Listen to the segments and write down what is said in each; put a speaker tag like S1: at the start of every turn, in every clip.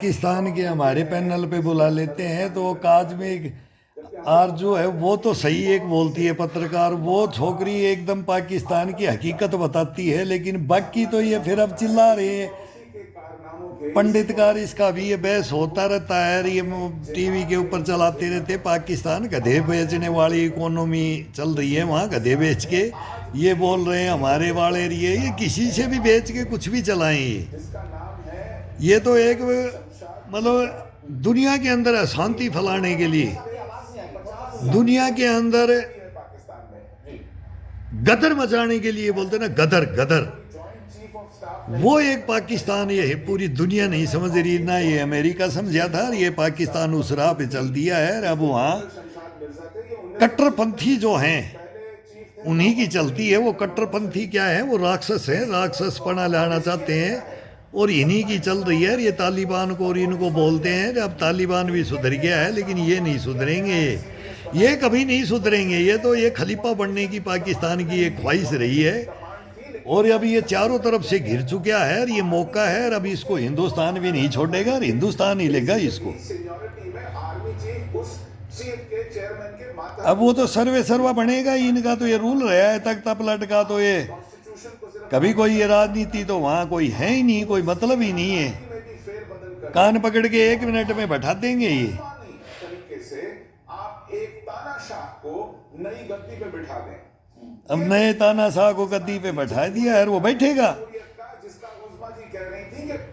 S1: पाकिस्तान के हमारे पैनल पे बुला लेते हैं तो काज में एक आरजू है, वो तो सही एक बोलती है पत्रकार, वो छोकरी एकदम पाकिस्तान की हकीकत बताती है, लेकिन बाकी तो ये फिर अब चिल्ला रहे हैं पंडितकार। इसका भी ये बहस होता रहता है, ये टीवी के ऊपर चलाते रहते, पाकिस्तान गधे बेचने वाली इकोनॉमी चल रही है वहाँ, गधे बेच के ये बोल रहे हैं हमारे वाले ये किसी से भी बेच के कुछ भी चलाएं। ये तो एक मतलब दुनिया के अंदर अशांति फैलाने के लिए, दुनिया के अंदर गदर मचाने के लिए बोलते ना, गदर गदर। वो एक पाकिस्तान, ये पूरी दुनिया नहीं समझ रही ना, ये अमेरिका समझा था, ये पाकिस्तान उस राह पे चल दिया है। अब वहाँ कट्टरपंथी जो हैं उन्हीं की चलती है। वो कट्टरपंथी क्या है, वो राक्षस है, राक्षस पना लाना चाहते हैं और इन्हीं की चल रही है। ये तालिबान को और इनको बोलते हैं अब तालिबान भी सुधर गया है, लेकिन ये नहीं सुधरेंगे, ये कभी नहीं सुधरेंगे। ये तो ये खलीफा बनने की पाकिस्तान की एक ख्वाहिश रही है और अभी ये चारों तरफ से घिर चुका है और ये मौका है और अभी इसको हिंदुस्तान भी नहीं छोड़ेगा और हिंदुस्तान ही लेगा इसको। अब वो तो सर्वे सर्वा बनेगा ही, इनका तो ये रूल रहा है तख्ता पलट का। तो ये कभी कोई ये राजनीति तो वहाँ कोई है ही नहीं, कोई मतलब ही नहीं है। कान पकड़ के 1 मिनट में बैठा देंगे ये। अब नए तानाशाह को गद्दी पे बैठा दिया है, वो बैठेगा।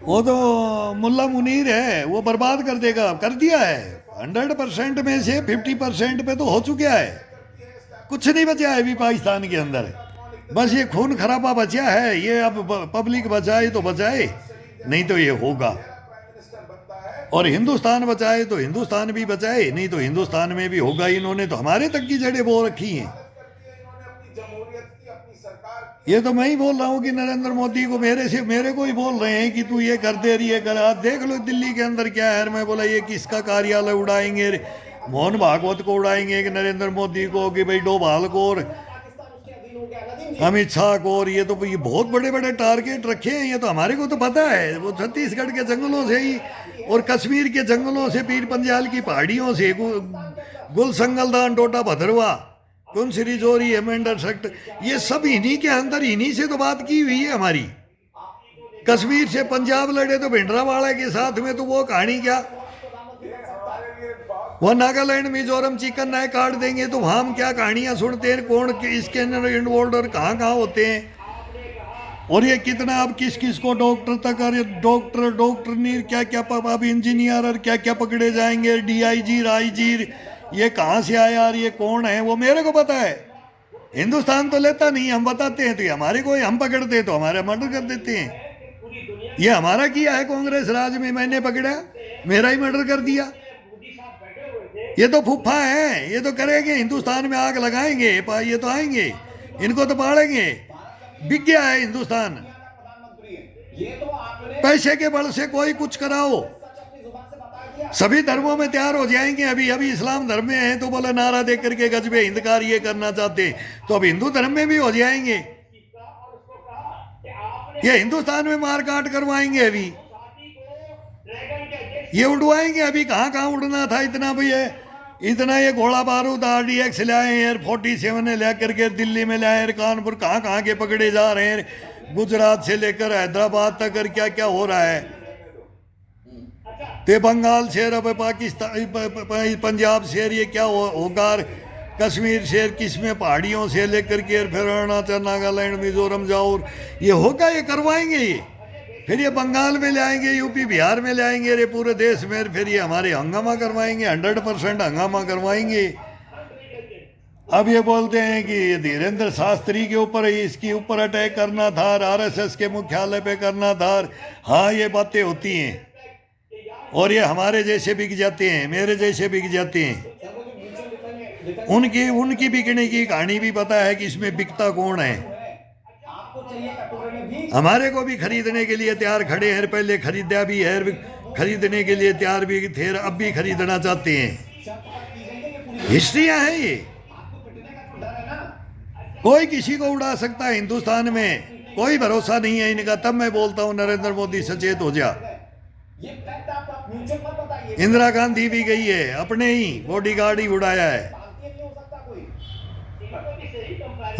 S1: वो तो मुल्ला मुनीर है, वो बर्बाद कर देगा, कर दिया है। 100% में से 50% पे तो हो चुका है, कुछ नहीं बचा है अभी पाकिस्तान के अंदर। बस ये खून खराबा बचा है, ये अब पब्लिक बचाए तो बचाए, नहीं तो ये होगा। और हिंदुस्तान बचाए तो हिंदुस्तान भी बचाए, नहीं तो हिंदुस्तान में भी होगा। इन्होंने तो हमारे तक की जड़ें बो रखी हैं। ये तो मैं ही बोल रहा हूँ कि नरेंद्र मोदी को मेरे को ही बोल रहे हैं कि तू ये कर दे रही है, कर। आज देख लो दिल्ली के अंदर क्या है। मैं बोला ये किसका कार्यालय उड़ाएंगे, मोहन भागवत को उड़ाएंगे कि नरेंद्र मोदी को, कि भाई डोभाल को और अमित शाह को। और ये तो ये बहुत बड़े बड़े टारगेट रखे हैं। ये तो हमारे को तो पता है, वो छत्तीसगढ़ के जंगलों से ही और कश्मीर के जंगलों से, पीर पंजाल की पहाड़ियों से, गुल संगलदान, डोडा भद्रवा, कुनसिरी जोरी, हेमेंडर सेक्टर, ये सब इन्हीं के अंदर, इन्हीं से तो बात की हुई है हमारी। कश्मीर से पंजाब लड़े तो भिंडरावाला के साथ में, तो वो कहानी क्या। वह नागालैंड मिजोरम चिकन नाय काट देंगे तो वहां हम क्या कहानियां सुनते हैं, कौन इसके अंदर इन्वॉल्व और कहाँ कहाँ होते हैं। और ये कितना अब किस किस को डॉक्टर तक, और डॉक्टर नहीं क्या क्या, अब इंजीनियर और क्या क्या पकड़े जाएंगे, DIG आईजी, ये कहाँ से आया और ये कौन है, वो मेरे को पता है। हिंदुस्तान तो लेता नहीं, हम बताते हैं तो ये हमारे को हम पकड़ते हैं तो हमारे मर्डर कर देते हैं। ये हमारा किया है कांग्रेस राज में, मैंने पकड़ा, मेरा ही मर्डर कर दिया। ये तो फूफा है, ये तो करेंगे, हिंदुस्तान में आग लगाएंगे, ये तो आएंगे, इनको तो पाड़ेंगे। बिक गया है हिंदुस्तान, पैसे के बल से कोई कुछ कराओ, सभी धर्मों में तैयार हो जाएंगे। अभी अभी इस्लाम धर्म में है तो बोले नारा दे करके गजबे हिंदकार ये करना चाहते, तो अब हिंदू धर्म में भी हो जाएंगे। ये हिंदुस्तान में मार काट करवाएंगे, अभी ये उड़वाएंगे। अभी कहाँ कहाँ उड़ना था इतना भी है, इतना ये घोड़ा बारूद RDX लाए हैं, 47 ले करके दिल्ली में लाए, कानपुर, कहाँ कहाँ के पकड़े जा रहे हैं, गुजरात से लेकर हैदराबाद तक, क्या क्या हो रहा है। ते बंगाल शेर, अब पाकिस्तान पंजाब शेर, ये क्या होगा। कश्मीर शेर किस में, पहाड़ियों से लेकर के फिर अरुणाचल, नागालैंड, मिजोरम जाओ, ये होगा, ये करवाएंगे ये। फिर ये बंगाल में ले आएंगे, यूपी बिहार में ले आएंगे, रे पूरे देश में, फिर ये हमारे हंगामा करवाएंगे, 100% हंगामा करवाएंगे। अब ये बोलते हैं कि धीरेन्द्र शास्त्री के ऊपर, इसके ऊपर अटैक करना था, RSS के मुख्यालय पे करना था। हाँ, ये बातें होती हैं और ये हमारे जैसे बिक जाते हैं, मेरे जैसे बिक जाते हैं। उनकी बिकने की कहानी भी पता है कि इसमें बिकता कौन है। हमारे को भी खरीदने के लिए तैयार खड़े हैं, पहले खरीदा भी है, खरीदने के लिए तैयार भी थे, अब भी खरीदना चाहते हैं। हिस्ट्रियां हैं ये, कोई किसी को उड़ा सकता है। हिंदुस्तान में कोई भरोसा नहीं है इनका। तब मैं बोलता हूं नरेंद्र मोदी सचेत हो जा।
S2: आप म्यूचुअल मत बताइए।
S1: इंदिरा गांधी भी गई है, अपने ही बॉडीगार्ड ही उड़ाया है।
S2: भारतीय नहीं हो सकता कोई।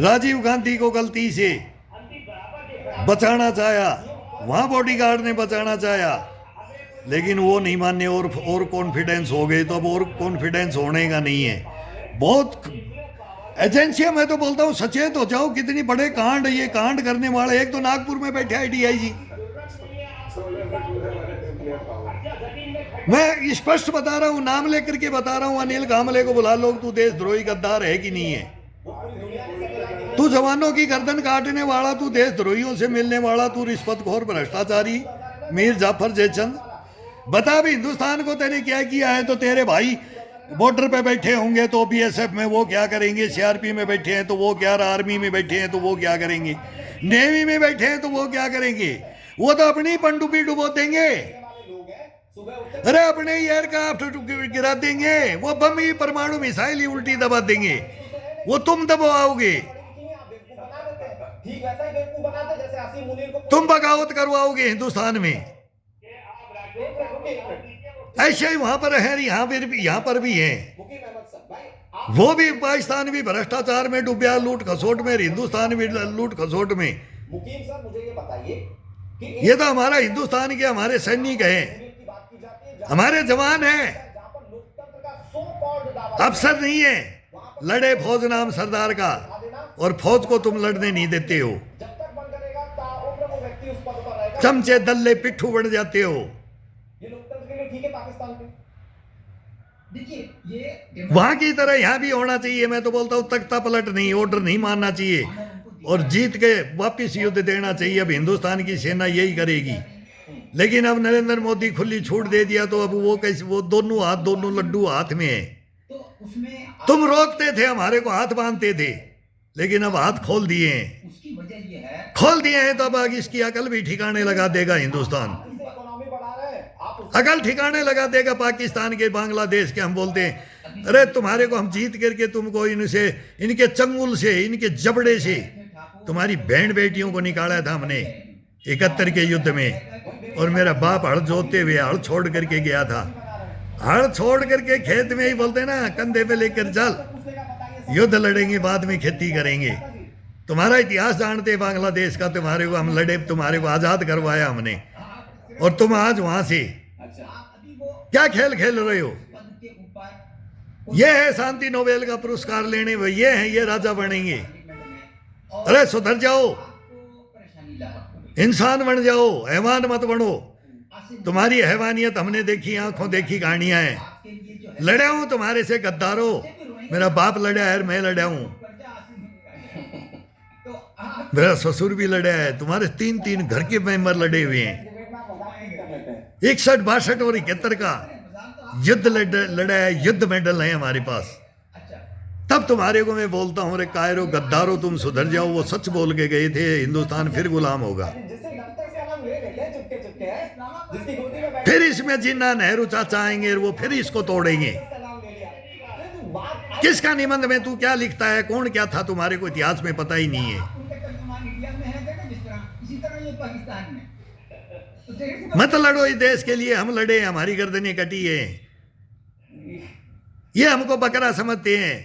S1: राजीव गांधी को गलती से बचाना चाहा, वहां बॉडीगार्ड ने बचाना चाहा, लेकिन वो नहीं माने और कॉन्फिडेंस हो गए, तो अब और कॉन्फिडेंस होने का नहीं है। बहुत एजेंसियां, मैं तो बोलता हूँ सचेत हो जाओ, कितनी बड़े कांड, ये कांड करने वाले, एक तो नागपुर में बैठे है डीआईजी। मैं स्पष्ट बता रहा हूँ, नाम लेकर के बता रहा हूँ, अनिल कामले को बुला लो, तू देशद्रोही गद्दार है कि नहीं है? तू जवानों की गर्दन काटने वाला, तू देशद्रोहियों से मिलने वाला, तू रिश्वतखोर भ्रष्टाचारी मीर जाफर जयचंद, बता भी हिंदुस्तान को तेने क्या किया है? तो तेरे भाई बॉर्डर पे बैठे होंगे तो बीएसएफ में वो क्या करेंगे, सीआरपी में बैठे हैं तो वो क्या, आर्मी में बैठे हैं तो वो क्या करेंगे, नेवी में बैठे हैं तो वो क्या करेंगे? वो तो अपनी पनडुब्बी डुबो देंगे, अरे अपने ही एयरक्राफ्ट गिरा देंगे, वो बम ही परमाणु मिसाइल ही उल्टी दबा देंगे, वो तुम दबाओगे,
S2: ठीक वैसा ही बेवकूफ बनाते जैसे आसिम मुनीर को
S1: तुम बगावत करवाओगे हिंदुस्तान में। ऐसे ही वहां पर है, यहाँ पर भी है,
S2: मुकीम अहमद साहब भाई, आप
S1: वो भी पाकिस्तान भी भ्रष्टाचार में डूबया, लूट खसोट में, हिंदुस्तान भी लूट खसोट में।
S2: मुकीम सर मुझे ये बताइए कि
S1: ये तो हमारा हिंदुस्तान के हमारे सैनिक हैं,
S2: की बात की जाती है
S1: हमारे जवान हैं,
S2: जहां पर लोकतंत्र का सो कॉल्ड दावा
S1: अफसर नहीं है, लड़े फौज नाम सरदार का, और फौज को तुम लड़ने नहीं देते हो,
S2: जब तक बंद करेगा ताउम्र वो व्यक्ति उस पद पर रहेगा।
S1: चमचे दल्ले पिट्ठू बन जाते हो।
S2: ये लोकतंत्र के लिए ठीक है पाकिस्तान पे?
S3: देखिए ये
S1: वहां की तरह यहाँ भी होना चाहिए। मैं तो बोलता हूँ तख्ता पलट नहीं, ऑर्डर नहीं मानना चाहिए, और जीत के वापिस युद्ध देना चाहिए। अब हिंदुस्तान की सेना यही करेगी, लेकिन अब नरेंद्र मोदी खुली छूट दे दिया, तो अब वो कैसे, वो दोनों हाथ, दोनों लड्डू हाथ में है।
S3: तो उसमें
S1: तुम रोकते थे, हमारे को हाथ बांधते थे, लेकिन अब हाथ खोल दिए हैं,
S3: उसकी वजह ये है
S1: खोल दिए हैं, तो अब आगे इसकी अकल भी ठिकाने लगा देगा हिंदुस्तान,
S2: इससे इकोनॉमी बढ़ा रहे हैं आप
S1: अकल ठिकाने लगा देगा पाकिस्तान के, बांग्लादेश के। हम बोलते हैं अरे तुम्हारे को हम जीत करके तुमको इनसे, इनके चंगुल से, इनके जबड़े से तुम्हारी बहन बेटियों को निकाला था हमने 71 के युद्ध में, और मेरा बाप हड़ जोतते हुए हड़ छोड़ करके गया था, हड़ छोड़ करके खेत में ही बोलते ना, कंधे पे लेकर चल, युद्ध लड़ेंगे बाद में खेती करेंगे। तुम्हारा इतिहास जानते हैं बांग्लादेश का, तुम्हारे को हम लड़े, तुम्हारे को आजाद करवाया हमने, और तुम आज वहां से
S3: आप अभी वो
S1: क्या खेल खेल रहे हो?
S3: पद के ऊपर
S1: ये है शांति नोबेल का पुरस्कार लेने, ये है, ये राजा बनेंगे।
S3: और
S1: अरे सुधर जाओ,
S3: आपको परेशानी ला सकते
S1: इंसान बन जाओ, हैवान मत बनो।
S3: हैं।
S1: तुम्हारी हैवानियत हमने देखी, आंखों देखी कहानियां हैं।
S3: आपके लिए जो है
S1: लड़ा हूं तुम्हारे से गद्दारो, मेरा बाप लड़ा है, मैं लड़ा हूं,
S3: कर्जा हासिल तो आप
S1: मेरा ससुर भी लड़ा है, तुम्हारे 3-3 घर के मेंबर लड़े हुए हैं,
S2: डिबेट में आप मजाक नहीं कर लेते हैं।
S1: 61, 62 और 71 का युद्ध लड़ा है, युद्ध मेडल है हमारे पास।
S3: अच्छा
S1: तब तुम्हारे को मैं बोलता हूँ, अरे कायरो गद्दारो, तुम सुधर जाओ। वो सच बोल के गए थे, हिंदुस्तान फिर गुलाम होगा।
S2: जिससे दफ्तर से नाम ले ले चुपके चुपके है, जिसकी गोदी में बैठे
S1: फिर इसमें जिन्ना नेहरू चाचा आएंगे, वो फिर इसको तोड़ेंगे।
S2: उसका नाम ले लिया। अरे तू बात
S1: किसका निबंध में तू क्या लिखता है, कौन क्या था, तुम्हारे को इतिहास में पता ही नहीं है।
S3: उनके तर्जुमान इंडिया में है देखा जिस तरह, इसी तरह ये पाकिस्तान में तो देखिए
S1: मत लड़ो इस देश के लिए, हम लड़े, हमारी गर्दनें कटी है। ये हमको बकरा समझते हैं,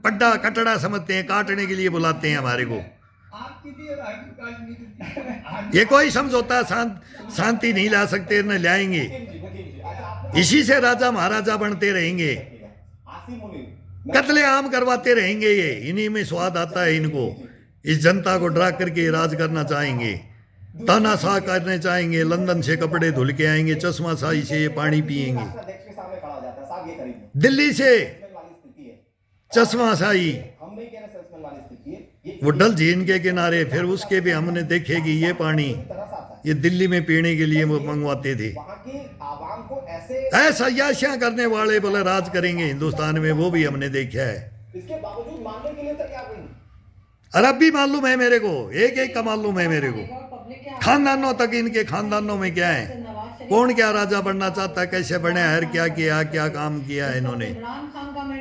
S1: पड्डा कटड़ा समझते हैं, काटने के लिए बुलाते हैं हमारे को।
S3: आपकी भी और आपकी राजनीति
S1: ये कोई समझौता शांति नहीं ला सकते, न लाएंगे। इसी से राजा महाराजा बनते रहेंगे,
S2: आसिम मुनीर
S1: कत्ले आम करवाते रहेंगे। ये इन्हीं में स्वाद आता है इनको, इस जनता को डरा करके राज करना चाहेंगे, तानाशाह करने चाहेंगे, लंदन से कपड़े धुल के आएंगे, चश्मा शाही से ये पानी पिएंगे,
S2: अध्यक्ष के सामने खड़ा हो जाता है, साहब ये करेंगे।
S1: दिल्ली से
S2: सेल्समैन वाली स्थिति है,
S1: चश्मा शाही,
S2: हम नहीं कह रहे सेल्समैन वाली स्थिति है, ये
S1: वो डल झील के किनारे, फिर उसके भी हमने देखे कि ये पानी
S2: तरस आता है।
S1: ये दिल्ली में पीने के लिए वो मंगवाते थे।
S2: वहाँ की आवाम को ऐसे,
S1: ऐसा याशियां करने वाले बोले राज करेंगे हिंदुस्तान में, वो भी हमने देखा है।
S2: इसके बावजूद मानने के लिए तैयार नहीं।
S1: अरब भी मालूम है मेरे को, एक एक का मालूम है मेरे को, खानदानों तक, इनके खानदानों में क्या है, कौन क्या राजा बनना चाहता है, कैसे बने हैं, क्या किया, क्या काम किया है इन्होंने।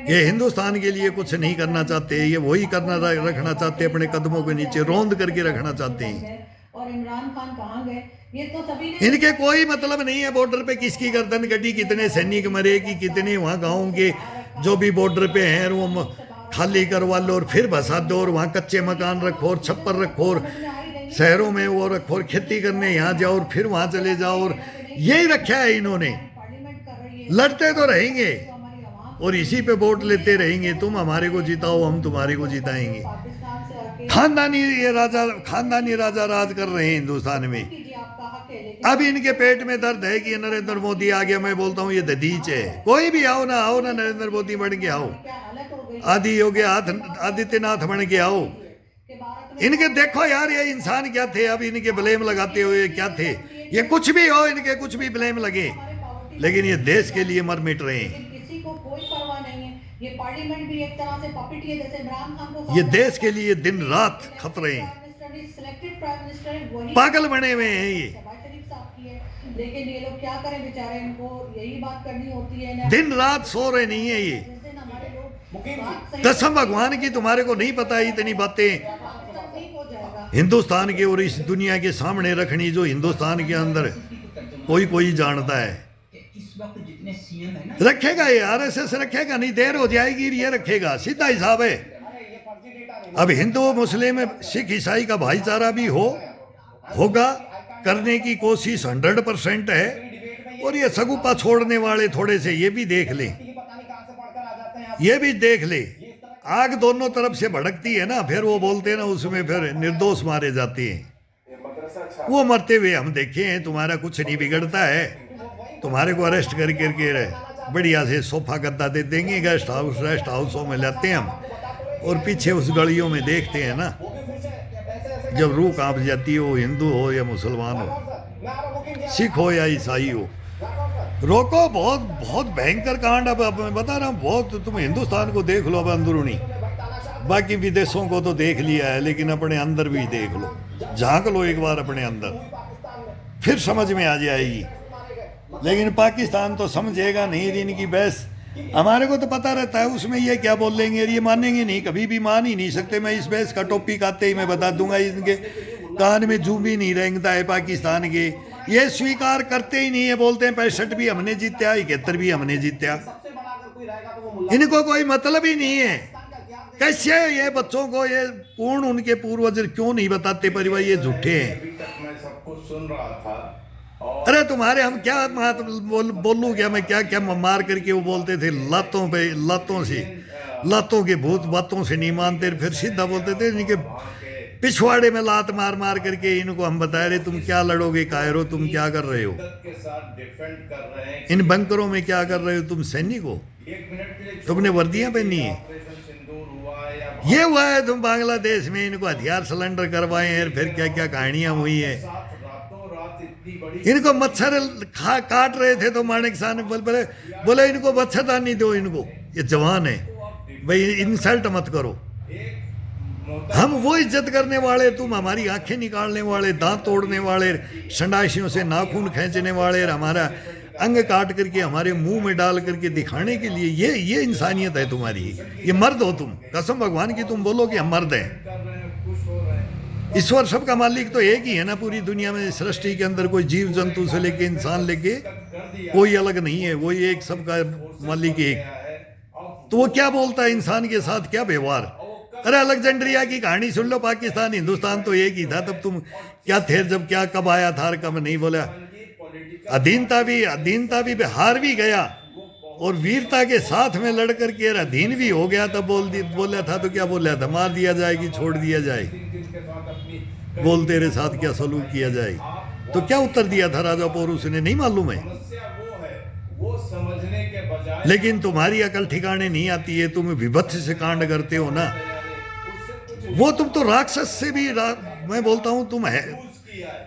S1: ये हिंदुस्तान के लिए कुछ नहीं करना चाहते, ये वही करना रखना चाहते, अपने कदमों के नीचे रौंद करके रखना चाहते हैं।
S4: और इमरान खान कहाँ गए, ये तो सभी ने
S1: इनके कोई मतलब नहीं है बॉर्डर पे किसकी गर्दन कटी, कितने सैनिक मरे, कि कितने वहाँ गाँव के जो भी बॉर्डर पे हैं वो खाली करवा लो और फिर बसा दो, और वहाँ कच्चे मकान रखो और छप्पर रखो और शहरों में वो रखो और खेती करने यहाँ जाओ और फिर वहाँ चले जाओ, और यही रखा है इन्होंने।
S4: पार्लियामेंट कर रही है,
S1: लड़ते तो रहेंगे
S4: तो हमारी आवाम
S1: और इसी पे वोट लेते रहेंगे, तुम हमारे को जिताओ हम तुम्हारे को जिताएंगे।
S4: पाकिस्तान से आके
S1: खानदानी राजा राज कर रहे हैं हिंदुस्तान में।
S4: कीजिए, आपका हक है, लेकिन
S1: अब इनके पेट में दर्द है कि नरेंद्र मोदी आ गया। मैं बोलता हूँ ये दधीच है, कोई भी आओ ना नरेंद्र मोदी बन के आओ,
S4: क्या हालत हो गई
S1: आदि योगी आदित्यनाथ बन के आओ।
S4: कि भारत में
S1: इनके देखो यार ये इंसान क्या थे, अब इनके ब्लेम लगाते हुए क्या थे, ये कुछ भी हो, इनके कुछ भी ब्लेम लगे, लेकिन ये देश के लिए मर मिट रहे हैं।
S4: लेकिन किसी को कोई परवाह नहीं है। ये पार्लियामेंट भी एक तरह से पपेट है, जैसे इमरान खान को
S1: ये देश के लिए दिन रात खप रहे हैं,
S4: सिलेक्टेड प्राइम मिनिस्टर वही
S1: पागल बने हुए हैं ये,
S4: शहबाज शरीफ साहब की है। लेकिन ये लोग क्या करें बेचारे, इनको यही बात करनी होती है ना।
S1: दिन रात सो रहे नहीं है ये।
S4: जिस दिन हमारे लोग
S2: मुकीम जी,
S4: बात सही
S1: कसम भगवान की तुम्हारे को नहीं पता इतनी बातें
S4: पाकिस्तान ठीक हो जाएगा।
S1: हिंदुस्तान के और इस दुनिया के सामने रखनी, जो हिंदुस्तान के अंदर कोई जानता है।
S3: कि इस वक्त जितने सीएम है ना,
S1: रखेगा ये आरएसएस रखेगा, नहीं देर हो जाएगी ये रखेगा, सीधा हिसाब है।
S2: अरे ये फर्जी डेटा नहीं,
S1: अब हिंदू मुस्लिम सिख ईसाई का भाईचारा भी होगा, करने की कोशिश 100% है। और ये सगुपा छोड़ने वाले थोड़े से ये भी देख ले,
S2: कि पता नहीं कहाँ से पढ़कर आ जाते हैं आप।
S1: ये भी देख ले, आग दोनों तरफ से भड़कती है ना, फिर वो बोलते हैं ना, उसमें फिर निर्दोष मारे जाते हैं। वो मरते हुए हम देखे हैं, तुम्हारा कुछ नहीं बिगड़ता है, तुम्हारे को अरेस्ट करके बढ़िया से सोफा गद्दा दे देंगे, रेस्ट हाउसों में लेते हैं हम, और पीछे उस गलियों में देखते हैं ना, जब रूह कांप जाती हो, हिंदू हो या मुसलमान हो, सिख हो या ईसाई हो। रोको, बहुत बहुत भयंकर कांड। अब मैं बता रहा हूँ, बहुत, तुम हिंदुस्तान को देख लो अब अंदरूनी, बाकी विदेशों को तो देख लिया है, लेकिन अपने अंदर भी देख लो, झांक लो एक बार अपने अंदर, फिर समझ में आ जाएगी। लेकिन पाकिस्तान तो समझेगा नहीं, इनकी बहस हमारे को तो पता रहता है, उसमें ये क्या बोल लेंगे, ये मानेंगे नहीं, कभी भी मान ही नहीं सकते। मैं इस बहस का टॉपिक आते ही मैं बता दूंगा, इनके कान में जू भी नहीं रेंगता है पाकिस्तान के, ये स्वीकार करते ही नहीं है, बोलते हैं 65 भी हमने जीता, 71 भी हमने जीता,
S2: सबसे बड़ा अगर कोई रहेगा तो वो मुल्ला
S1: इनको कोई मतलब ही नहीं है।
S2: का इतिहास
S1: कैसे ये बच्चों को ये पूर्ण उनके पूर्वज क्यों नहीं बताते पर भाई ये झूठे हैं।
S5: अभी तक मैं सब कुछ सुन रहा था और
S1: अरे तुम्हारे हम क्या बोलूँ क्या मैं, क्या क्या मार करके वो बोलते थे लातों पे, लातों से, लातों के भूत बातों से नहीं मानते, फिर सीधा बोलते थे इनके पिछवाड़े में लात मार मार करके इनको हम बता रहे तुम क्या लड़ोगे कायरो, तुम क्या कर रहे हो,
S5: के साथ डिफेंड कर रहे हैं।
S1: इन बंकरों में क्या कर रहे हो, तुम सैनिक हो,
S5: एक मिनट के लिए
S1: तुमने वर्दियां पहनी है,
S5: ऑपरेशन सिंदूर हुआ या
S1: ये हुआ है तुम बांग्लादेश में इनको हथियार सिलेंडर करवाए हैं, फिर क्या क्या कहानियां हुई है।
S5: साथ रातों रात इतनी बड़ी
S1: इनको मच्छर काट रहे थे तो मानिक शाह ने बोले इनको मच्छरदानी दो, इनको ये जवान है भाई, इंसल्ट मत करो,
S5: एक
S1: हम वो इज्जत करने वाले, तुम हमारी आंखें निकालने वाले, दांत तोड़ने वाले, संडासियों से नाखून खींचने वाले, हमारा अंग काट करके हमारे मुंह में डाल करके दिखाने के लिए, ये इंसानियत है तुम्हारी, ये मर्द हो तुम, कसम भगवान की तुम बोलो कि हम मर्द हैं।
S5: कर रहे हैं, खुश हो रहे हैं।
S1: ईश्वर सबका मालिक तो एक ही है ना पूरी दुनिया में, सृष्टि के अंदर कोई जीव जंतु से लेके इंसान लेके कोई अलग नहीं है, वही एक सबका मालिक एक। तो वो क्या बोलता है इंसान के साथ क्या व्यवहार। अरे अलेक्जेंड्रिया की कहानी सुन लो, पाकिस्तान हिंदुस्तान तो एक ही था, तब तुम क्या थे, जब क्या कब आया था और कब नहीं। बोला अधीनता भी हार भी गया और वीरता के साथ में लड़ करके अधीन भी हो गया, तब बोला था तो क्या बोला था, मार दिया जाए कि छोड़ दिया जाए, बोल तेरे साथ क्या सलूक किया जाए, तो क्या उत्तर दिया था राजा पोरुष ने, नहीं मालूम है।
S5: समस्या वो है, वो समझने के बजाय
S1: लेकिन तुम्हारी अकल ठिकाने नहीं आती है, तुम विभत्स से कांड करते हो ना, वो तुम तो राक्षस से भी मैं बोलता हूँ तुम है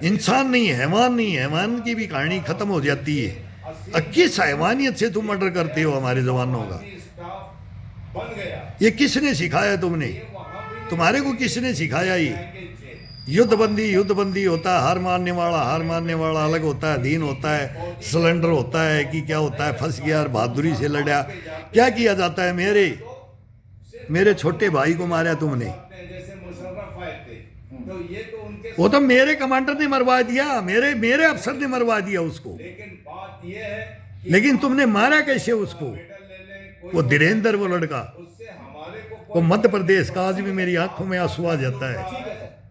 S1: इंसान नहीं, हैवान नहीं, हैवान की भी कहानी खत्म हो जाती है। किस हैवानियत से तुम मर्डर करते हो हमारे जवानों का,
S5: स्टाफ बन गया।
S1: ये किसने सिखाया तुमने, तुम्हारे को किसने सिखाया। ये युद्धबंदी होता है, हार मारने वाला अलग होता है, अधीन होता है, सिलेंडर होता है कि क्या होता है, फंस गया और बहादुरी से लड़ा, क्या किया जाता है। मेरे छोटे भाई को मारा तुमने,
S5: जैसे मुशर्रफ आए थे, तो ये तो उनके
S1: वो तो मेरे कमांडर ने मरवा दिया, मेरे अफसर ने मरवा दिया उसको।
S5: लेकिन बात यह है कि
S1: लेकिन तुमने मारा कैसे उसको?
S5: मेडल ले लें, कोई
S1: वो धीरेन्द्र, वो लड़का,
S5: उससे हमारे को
S1: वो मध्य प्रदेश का, आज भी मेरी आंखों में आंसू आ जाता है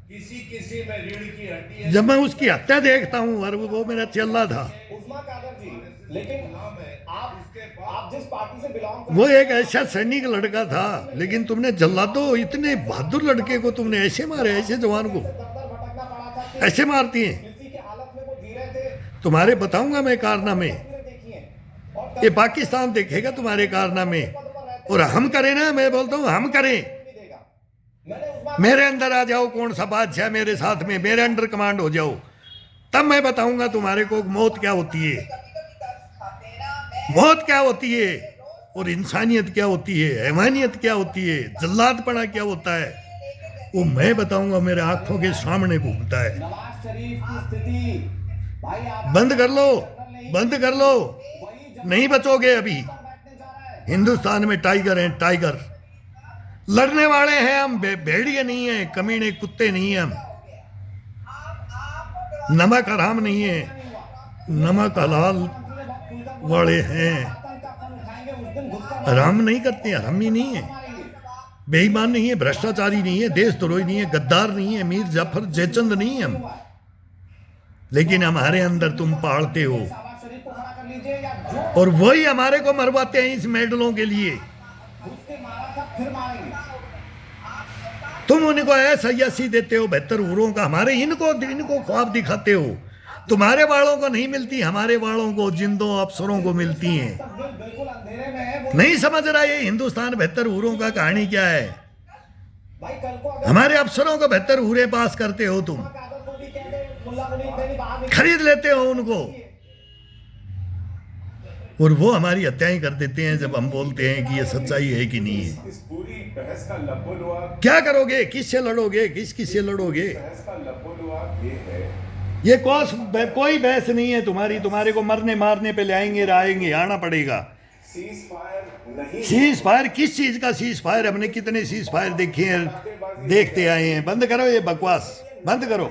S5: किसी किसी में रीढ़ की हड्डी है।
S1: जब मैं उसकी हत्या देखता हूँ। और वो मेरा चेला था।
S2: उस्मा कादर जी, लेकिन आप जिस पार्टी से बिलोंग
S1: वो एक ऐसा सैनिक लड़का था, लेकिन तुमने जल्लादो, इतने बहादुर लड़के को तुमने ऐसे मारे, ऐसे जवान को
S2: दफ्तर भटकना पड़ा था कि
S1: ऐसे मारती हैं।
S2: किसी की हालत में वो जी रहे थे।
S1: तुम्हारे बताऊंगा मैं कारनामे,
S2: तस्वीरें देखी हैं और
S1: ये पाकिस्तान देखेगा तुम्हारे कारनामे। और हम करें ना, मैं बोलता हूँ हम करें,
S2: नहीं देगा। मैंने उस्मा
S1: मेरे अंदर आ जाओ, कौन सा बादशाह मेरे साथ में, मेरे अंडर कमांड हो जाओ, तब मैं बताऊंगा तुम्हारे को मौत क्या होती है, मौत क्या होती है, और इंसानियत क्या होती है, हैवानियत क्या होती है, जल्लादपना क्या होता है, वो मैं बताऊंगा। मेरे आंखों के सामने घूमता है।
S2: नवाज शरीफ की स्थिति, भाई आप
S1: बंद कर लो, बंद कर लो,
S2: वही जब
S1: नहीं बचोगे अभी।
S2: बैठने जा रहा है।
S1: हिंदुस्तान में टाइगर हैं, टाइगर लड़ने वाले हैं हम, भेड़िए नहीं हैं, कमीने कुत्ते नहीं हैं हम। नमक हराम नहीं है, नमक हलाल वाले हैं।
S2: आतंक का फन उठाएंगे उस दिन घुसकर
S1: हराम नहीं करते, हरामी नहीं है,
S2: मारेंगे।
S1: बेईमान नहीं है, भ्रष्टाचारी नहीं है, देशद्रोही नहीं है, गद्दार नहीं है, मीर जाफर जयचंद नहीं है हम। लेकिन हमारे अंदर तुम पालते हो,
S2: शहबाज शरीफ को खड़ा कर लीजिए या जो
S1: और वही हमारे को मरवाते हैं इस मेडलों के लिए।
S2: घुस के मारा था फिर मारेंगे।
S1: तुम उनको ऐसा यसी देते हो बेहतर हूरों का, हमारे इनको ख्वाब दिखाते हो। तुम्हारे वालों को नहीं मिलती, हमारे वालों को, जिंदों अफसरों को मिलती हैं।
S2: तब बिल्कुल अंधेरे में है वो।
S1: नहीं समझ रहा ये हिंदुस्तान बेहतर हूरों का कहानी क्या है।
S2: भाई कल को अगर
S1: हमारे अफसरों को बेहतर हूरे पास करते हो तुम,
S2: कादर को भी कह दे मुल्ला मुनीर बेनी बाहर निकल
S1: खरीद लेते हो उनको, और वो हमारी हत्याएं कर देते हैं जब हम बोलते हैं कि ये सच्चाई है कि नहीं है।
S5: इस पूरी बहस का लब्बो-लुआब,
S1: क्या करोगे, किससे लड़ोगे, किससे लड़ोगे?
S5: बहस का लब्बो-लुआब ये है
S1: ये कोई बहस नहीं है तुम्हारी। तुम्हारे को मरने मारने पे ले आएंगे, आएंगे, आना पड़ेगा।
S5: सीज फायर नहीं,
S1: सीज फायर, किस चीज का सीज फायर? हमने कितने सीज फायर देखे हैं, देखते आए हैं। बंद करो ये बकवास, बंद करो।